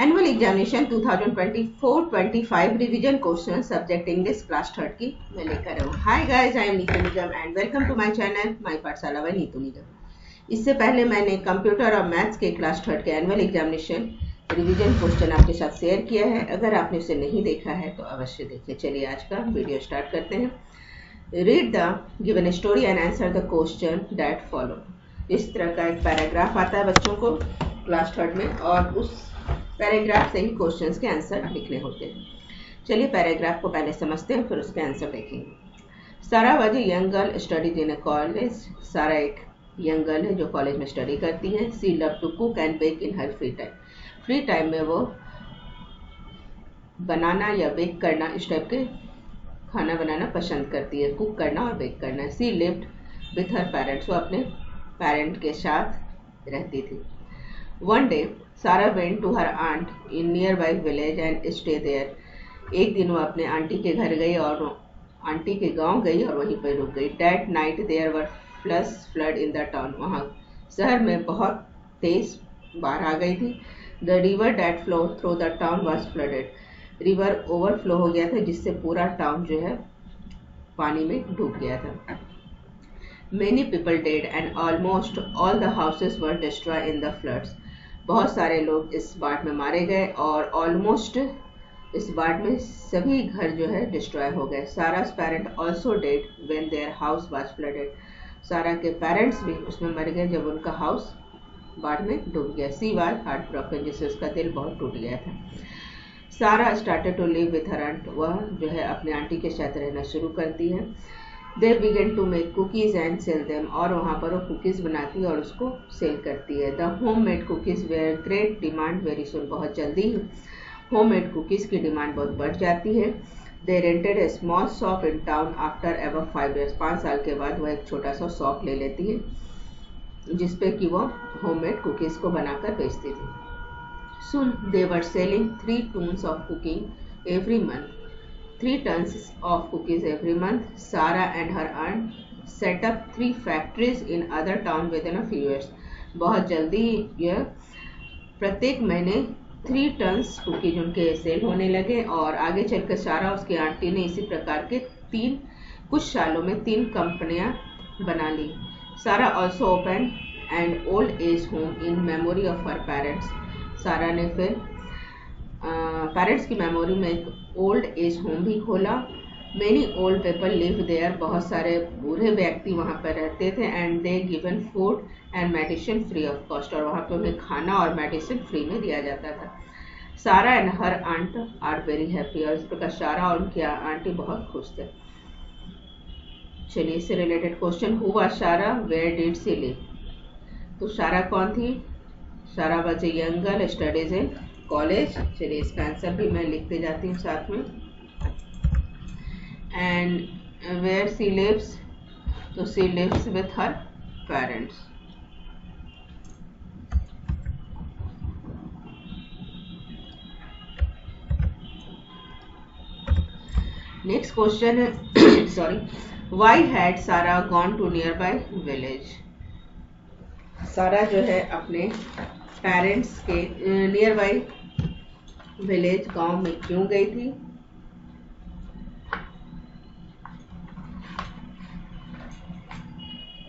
Annual examination 2024-25 revision question subject English class third की मैं लेकर आऊँ। Hi guys, I am Neetu Nigam and welcome to my channel my Pathshala by Neetu Nigam. इससे पहले मैंने कंप्यूटर और मैथ्स के क्लास थर्ड के एनुअल एग्जामिनेशन रिवीजन क्वेश्चन आपके साथ शेयर किया है। अगर आपने उसे नहीं देखा है तो अवश्य देखिए। चलिए आज का वीडियो स्टार्ट करते हैं। Read the given story and answer the question that follow. इस तरह का एक पैराग्राफ आता है बच्चों को क्लास थर्ड में और उस पैराग्राफ से ही क्वेश्चंस के आंसर लिखने होते हैं। चलिए पैराग्राफ को पहले समझते हैं, फिर उसके आंसर देखेंगे। सारा was a young girl studies in A college. सारा एक यंग गर्ल है जो कॉलेज में स्टडी करती है। She love to cook and bake in her free time. Free time में वो बनाना या बेक करना, इस टाइप के खाना बनाना पसंद करती है, कुक करना और बेक करना। She lived with her parents. वो अपने पेरेंट के साथ रहती थी। One day Sara went to her aunt in near by village and stay there. एक दिन वो अपने आंटी के घर गई और आंटी के गांव गई और वहीं पर रुक गई। That night there were flood in the town. वहाँ शहर में बहुत तेज बाढ़ आ गई थी। The river that flow through the town was flooded. River overflow हो गया था जिससे पूरा टाउन जो है पानी में डूब गया था। Many people died and almost all the houses were destroyed in the floods. बहुत सारे लोग इस बाढ़ में मारे गए और ऑलमोस्ट इस बाढ़ में सभी घर जो है डिस्ट्रॉय हो गए। सारा's parents also died when their house was flooded. सारा के पेरेंट्स भी उसमें मर गए जब उनका हाउस बाढ़ में डूब गया। She was heartbroken, जिससे उसका दिल बहुत टूट गया था। सारा started to live with her aunt. वह जो है अपने आंटी के साथ रहना शुरू करती है। They began to make cookies and sell them. और वहाँ पर वो कुकीज़ बनाती है और उसको सेल करती है। The homemade cookies were great demand very soon. बहुत जल्दी homemade cookies की डिमांड बहुत बढ़ जाती है। They rented a small shop in town after about 5 years. 5 साल के बाद वह एक छोटा सा शॉप ले लेती है जिसपे कि वो homemade cookies को बनाकर बेचती थी। Soon they were selling 3 tons of cooking every month. 3 tons of cookies every month. Sarah and her aunt set up 3 factories in other town within a few years. बहुत जल्दी यह प्रत्येक महीने 3 टन्स कुकीज उनके सेल होने लगे और आगे चलकर सारा उसकी आंटी ने इसी प्रकार के कुछ सालों में 3 कंपनियां बना ली। सारा also open and old age home in memory of her parents. सारा ने फिर पेरेंट्स की मेमोरी में एक ओल्ड एज होम भी खोला। Many old people live there. बहुत सारे बूढ़े व्यक्ति वहाँ पर रहते थे। And they given food and medicine free of cost. और वहाँ पे उन्हें खाना और मेडिसिन फ्री में दिया जाता था। Sara and her aunt are very happy. और इस प्रकार सारा और उनकी आंटी बहुत खुश थे। चलिए इससे रिलेटेड क्वेश्चन। हु वाज सारा, वेयर डिड शी लिव। तो सारा कौन थी? सारा was a young girl studies in college. चलिए इसका आंसर भी मैं लिखते जाती हूँ साथ में। एंड वेयर सी लिव्स, तो she lives with her parents. Next question है sorry, why had Sara gone to near by village. Sara जो है अपने पेरेंट्स के नियर बाई विलेज गांव में क्यों गई थी?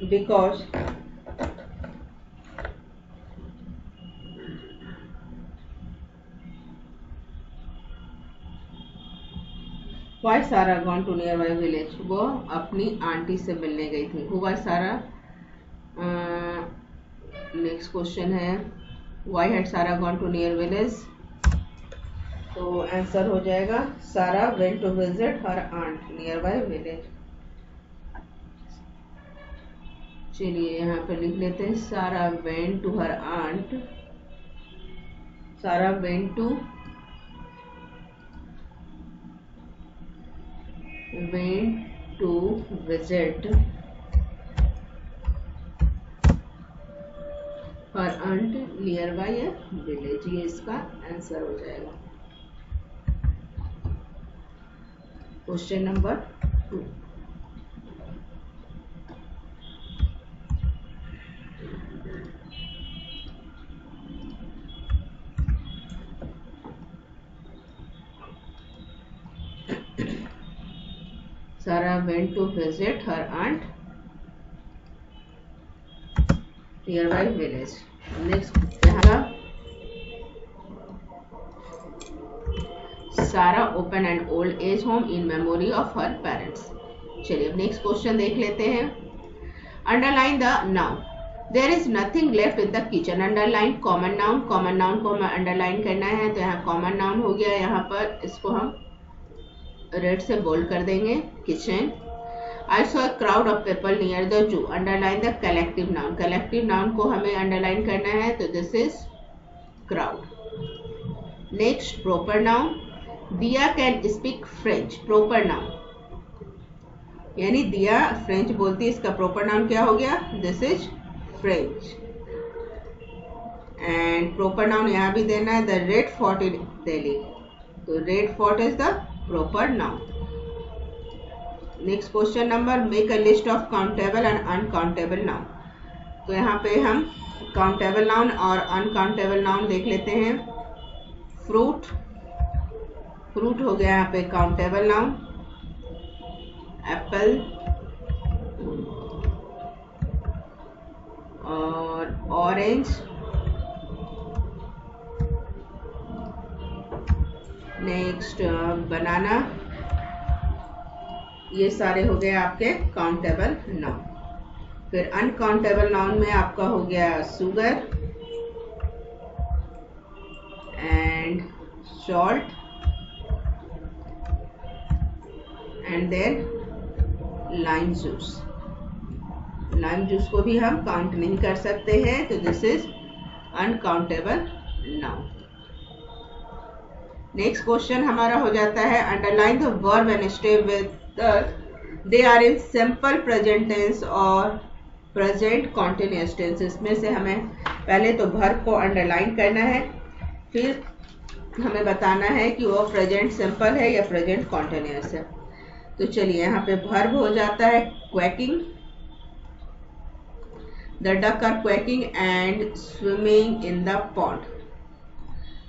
Because why Sara gone to near by village. वो अपनी आंटी से मिलने गई थी। हुआ सारा। नेक्स्ट क्वेश्चन है why had Sara gone to near village. तो आंसर हो जाएगा Sara went to visit her aunt near bye village. चलिए यहाँ पे लिख लेते हैं Sara went to her aunt. Sara went to visit her aunt near bye village. ये इसका आंसर हो जाएगा। Question number 2। Sarah went to visit her aunt nearby village. Next, Sarah opened an old age home in memory of her parents. चलिए अब next question देख लेते हैं. Underline the noun. There is nothing left in the kitchen. Underline common noun. Common noun को हमें underline करना है, तो यहाँ कॉमन नाउन हो गया. यहाँ पर इसको हम रेड से बोल्ड कर देंगे. Kitchen. I saw a crowd of people near the zoo. Underline the collective noun. Collective noun को हमें अंडरलाइन करना है, तो this is crowd. Next proper noun. दिया can speak French. proper noun यानी दिया फ्रेंच बोलती है, इसका proper noun क्या हो गया? This is French. And proper noun यहाँ भी देना है. द रेड फोर्ट इन दिल्ली. तो red fort is the proper noun. Next question number. Make a list of countable and uncountable noun. तो यहाँ पे हम काउंटेबल नाउन और अनकाउंटेबल नाउन देख लेते हैं. फ्रूट. फ्रूट हो गया यहाँ पे काउंटेबल नाउन. एप्पल और ऑरेंज. नेक्स्ट बनाना. ये सारे हो गए आपके काउंटेबल नाउन. फिर अनकाउंटेबल नाउन में आपका हो गया sugar and salt and then lime juice. Lime juice को भी हम काउंट नहीं कर सकते हैं, तो this is uncountable noun. Next question हमारा हो जाता है. Underline the verb and stay with they are in simple present tense और present continuous tense. इसमें से हमें पहले तो verb को अंडरलाइन करना है, फिर हमें बताना है कि वो प्रेजेंट सिंपल है या प्रेजेंट कॉन्टिन्यूअस है. तो चलिए यहाँ पे verb हो जाता है quacking. The duck are quacking and swimming in the pond.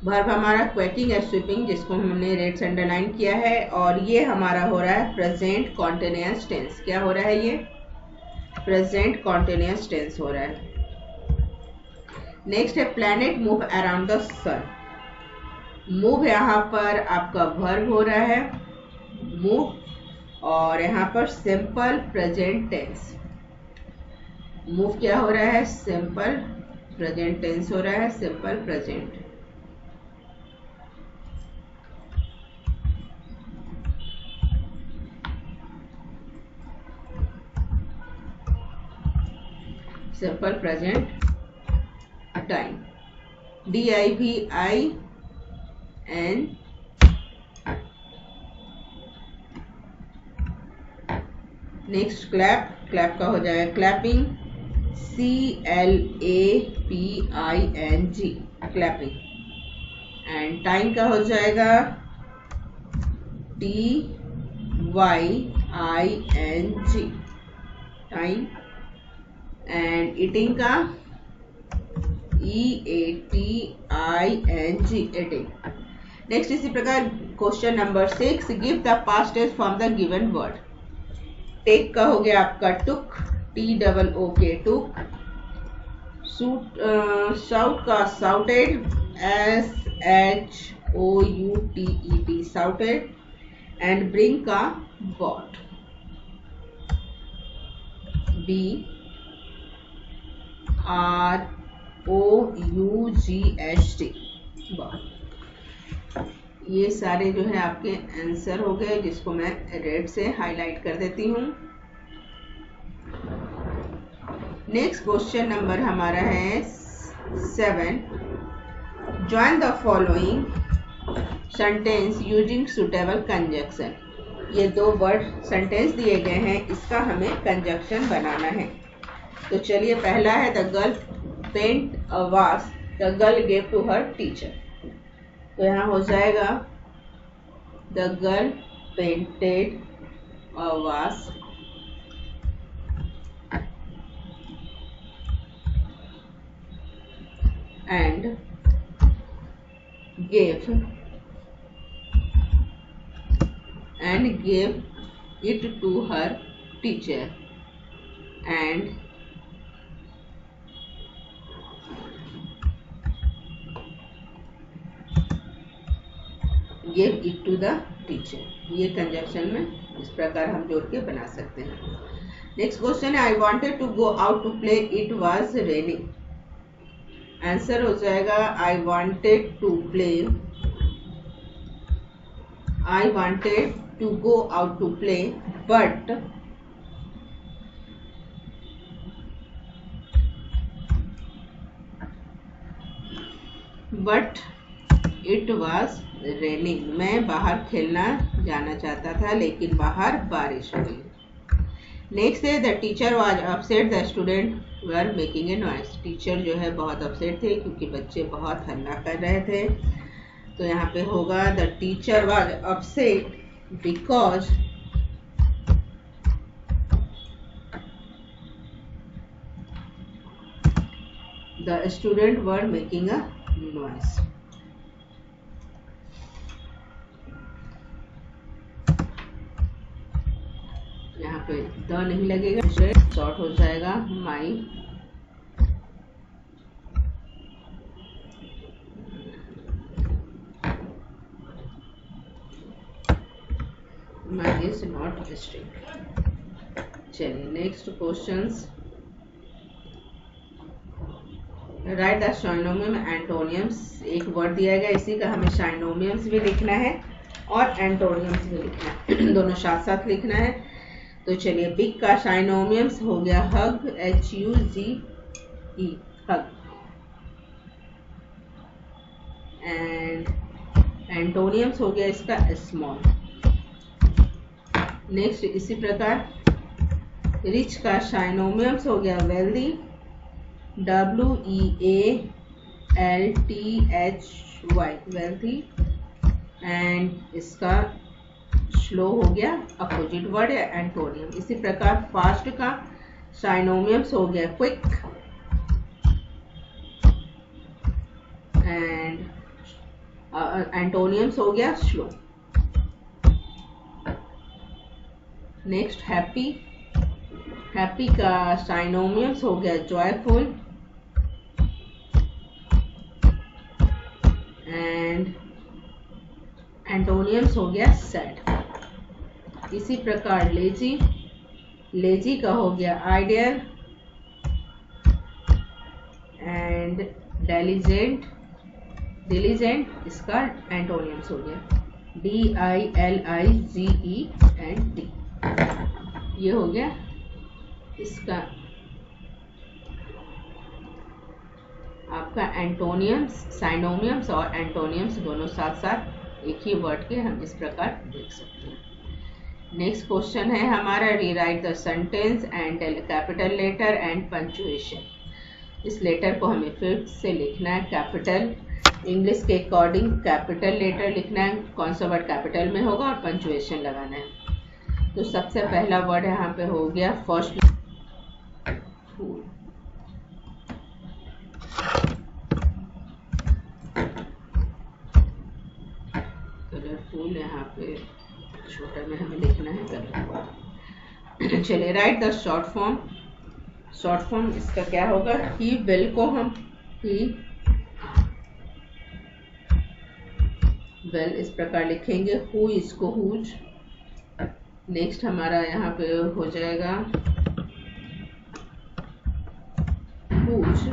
Verb हमारा क्वैकिंग या स्वीपिंग, जिसको हमने रेड से अंडरलाइन किया है, और ये हमारा हो रहा है प्रेजेंट कॉन्टिन्यूअस टेंस. क्या हो रहा है? ये प्रेजेंट कॉन्टिन्यूअस टेंस हो रहा है. नेक्स्ट है planet move around the sun. Move यहाँ पर आपका वर्ब हो रहा है मूव, और यहाँ पर सिंपल प्रेजेंट टेंस. मूव क्या हो रहा है? सिंपल प्रेजेंट टेंस हो रहा है. Simple present. Simple present time. DIVIN. Next clap. Clap का हो जाएगा clapping. CLAPING. Clapping. And time का हो जाएगा TYING. टाइम. एंड ईटिंग का EATING. ईटिंग. नेक्स्ट इसी प्रकार question number 6. Give the past tense from the given word. Take का हो गया आपका टुक. TOOK. टुक. शाउट का shouted. SHOUTED. Shouted. And bring का बॉट. BROUGHT. ये सारे जो है आपके आंसर हो गए, जिसको मैं रेड से हाईलाइट कर देती हूँ. नेक्स्ट क्वेश्चन नंबर हमारा है 7. Join the following sentence using suitable conjunction. ये दो वर्ड सेंटेंस दिए गए हैं, इसका हमें कंजक्शन बनाना है. तो चलिए पहला है the girl paint a vase the girl gave to her teacher. तो यहाँ हो जाएगा the girl painted a vase and gave it to her teacher and gave it to the teacher। ये कंजक्शन में इस प्रकार हम जोड़ के बना सकते हैं। नेक्स्ट क्वेश्चन है, I wanted to go out to play, it was raining. Answer हो जाएगा I wanted to play, I wanted to go out to play but it was raining. मैं बाहर खेलना जाना चाहता था लेकिन बाहर बारिश हुई। नेक्स्ट है, the teacher was upset, the student were making a noise. Teacher जो है बहुत अपसेट थे क्योंकि बच्चे बहुत हल्ला कर रहे थे। तो यहाँ पे होगा the teacher was upset because the student were making a noise. यहाँ पे द नहीं लगेगा, शॉर्ट हो जाएगा माई। माई इज नॉट स्ट्रिक्ट। चलिए next questions, right the synonym एंटोनियम्स। एक वर्ड दिया गया, इसी का हमें साइनोनियम्स भी लिखना है और एंटोनियम्स भी लिखना है, दोनों साथ साथ लिखना है। तो चलिए, बिग का साइनोनियम्स हो गया हग, HUGE, हग। एंड एंटोनियम्स हो गया इसका स्मॉल। नेक्स्ट इसी प्रकार रिच का साइनोनियम्स हो गया वेल्दी, WEALTHY, वेल्थी। एंड इसका स्लो हो गया अपोजिट वर्ड है एंटोनियम। इसी प्रकार फास्ट का साइनोनियम्स हो गया क्विक एंड एंटोनियम्स हो गया स्लो। नेक्स्ट हैप्पी, हैप्पी का साइनोनियम्स हो गया जॉयफुल एंड एंटोनियम्स हो गया सैड। इसी प्रकार लेजी, लेजी का हो गया आइडियल एंड डिलिजेंट, डिलिजेंट इसका एंटोनियम्स हो गया DILIGENT। ये हो गया इसका आपका एंटोनियम्स, साइनोनियम्स और एंटोनियम्स दोनों साथ साथ एक ही वर्ड के हम इस प्रकार देख सकते हैं। नेक्स्ट क्वेश्चन है हमारा, rewrite the sentence and capital letter and punctuation. इस लेटर को हमें फिर से लिखना है कैपिटल, इंग्लिश के अकॉर्डिंग कैपिटल लेटर लिखना है, कौन सा वर्ड कैपिटल में होगा और पंक्चुएशन लगाना है। तो सबसे पहला वर्ड यहाँ पे हो गया फर्स्ट फूल। कलरफुल यहाँ पे छोटा में हमें लिखना है कलरफुल। चलिए, right the short form. Short form इसका क्या होगा, ही विल को हम ही विल इस प्रकार लिखेंगे, हु इसको हुज। नेक्स्ट हमारा यहाँ पे हो जाएगा who's.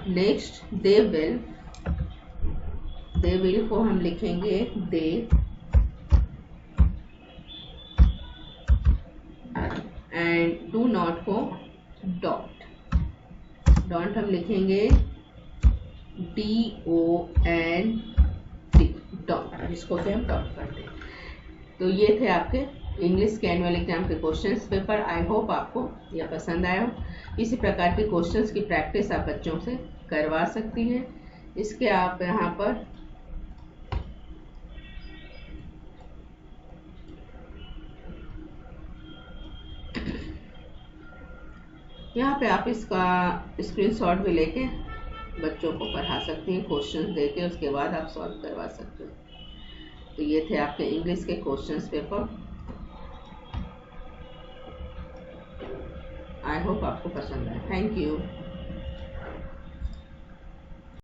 Next they will, they will को हम लिखेंगे दे। एंड डू नॉट को डॉट, डॉट हम लिखेंगे DONT, डॉट, जिसको कि हम डॉट करते हैं। तो ये थे आपके इंग्लिश के एनुअल एग्जाम के क्वेश्चंस पेपर। आई होप आपको यह पसंद आया हो। इसी प्रकार के क्वेश्चंस की प्रैक्टिस आप बच्चों से करवा सकती हैं। इसके आप यहाँ पे आप इसका स्क्रीनशॉट भी लेके बच्चों को पढ़ा सकती हैं क्वेश्चंस देके, उसके बाद आप सॉल्व करवा सकते हो। तो ये थे आपके इंग्लिश के क्वेश्चंस पेपर। आई होप आपको पसंद आए। Thank you.